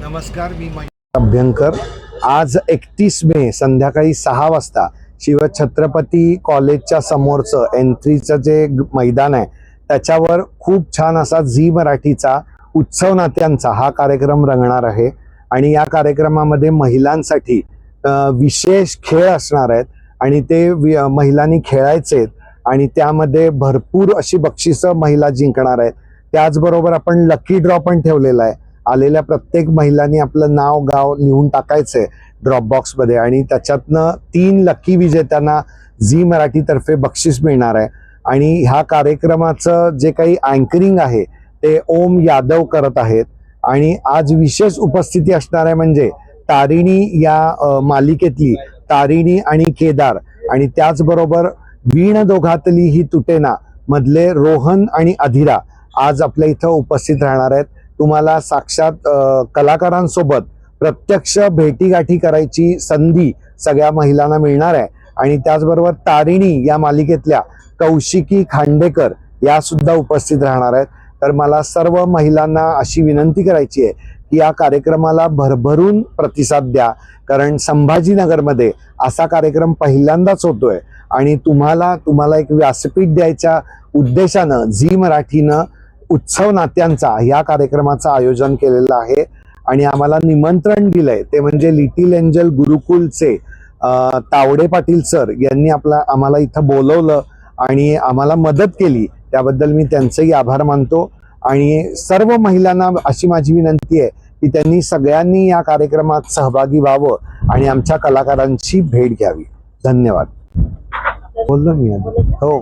नमस्कार, मी मयूर अभ्यंकर. आज 31 मे संध्याकाळी 6 वाजता शिवछत्रपती कॉलेजच्या समोरचं एंट्रीचं जे मैदान आहे त्याच्यावर खूप छान असा झी मराठीचा उत्सव नात्यांचा हा कार्यक्रम रंगणार आहे. आणि या कार्यक्रमामध्ये महिलांसाठी विशेष खेळ असणार आहेत आणि ते महिलांनी खेळायचे आणि त्यामध्ये भरपूर अशी बक्षिसं महिला जिंकणार आहेत. त्याचबरोबर आपण लकी ड्रॉ पण ठेवलेला आहे. आलेल्या प्रत्येक महिलांनी आपलं नाव गाव लिहून टाकायचंय ड्रॉप बॉक्स मध्ये आणि त्याच्यातनं 3 लकी विजेत्यांना झी मराठी तर्फे बक्षीस मिळणार आहे. आणि ह्या कार्यक्रमाचं जे काही अँकरिंग आहे ते ओम यादव करत आहेत. आणि आज विशेष उपस्थिती असणार आहे म्हणजे तारिणी या मालिकेतली तारिणी आणि केदार आणि त्याचबरोबर वीण दोघातली ही तुटेना मधले रोहन आणि अधिरा आज आपल्या इथं उपस्थित राहणार आहेत. तुम्हाला साक्षात कलाकारांसोबत प्रत्यक्ष भेटीगाठी करायची संधी सगळ्या महिलांना मिळणार आहे. आणि त्याचबरोबर तारिणी या मालिकेतल्या कौशिकी खांडेकर या सुद्धा उपस्थित राहणार आहेत. तर मला सर्व महिलांना अशी विनंती करायची आहे की या कार्यक्रमाला भरभरून प्रतिसाद द्या, कारण संभाजीनगरमध्ये असा कार्यक्रम पहिल्यांदाच होतोय आणि तुम्हाला एक व्यासपीठ द्यायच्या उद्देशानं झी मराठीनं उत्सव नात्यांचा या कार्यक्रमाचं आयोजन केलेलं आहे. आणि आम्हाला निमंत्रण दिलंय ते म्हणजे लिटिल एंजल गुरुकुलचे तावडे पाटील सर यांनी आम्हाला इथं बोलवलं आणि आम्हाला मदत केली, त्याबद्दल मी त्यांचेही आभार मानतो. आणि सर्व महिलांना अशी माझी विनंती आहे की त्यांनी सगळ्यांनी या कार्यक्रमात सहभागी व्हावं आणि आमच्या कलाकारांची भेट घ्यावी. धन्यवाद. बोललो मी. हो.